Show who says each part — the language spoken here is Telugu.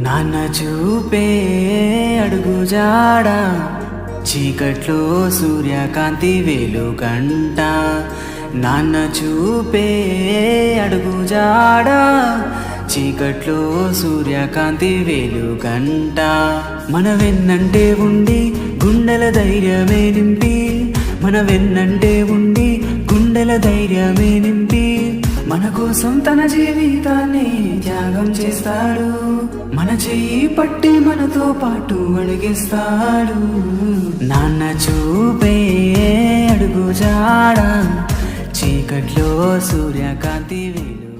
Speaker 1: నాన్న చూపే అడుగు జాడ చీకట్లో సూర్యకాంతి వెలుగంట. నాన్న చూపే అడుగు జాడ చీకట్లో సూర్యకాంతి వెలుగంట. మన వెన్నంటే ఉండి గుండెల ధైర్యమే నింపి, మన వెన్నంటే ఉండి గుండెల ధైర్యమే నింపి, మన కోసం తన జీవితాన్ని త్యాగం చేస్తాడు. మన చెయ్యి పట్టి మనతో పాటు అడిగిస్తాడు. నాన్న చూపే అడుగు జాడ చీకట్లో సూర్యకాంతి వెలుగు.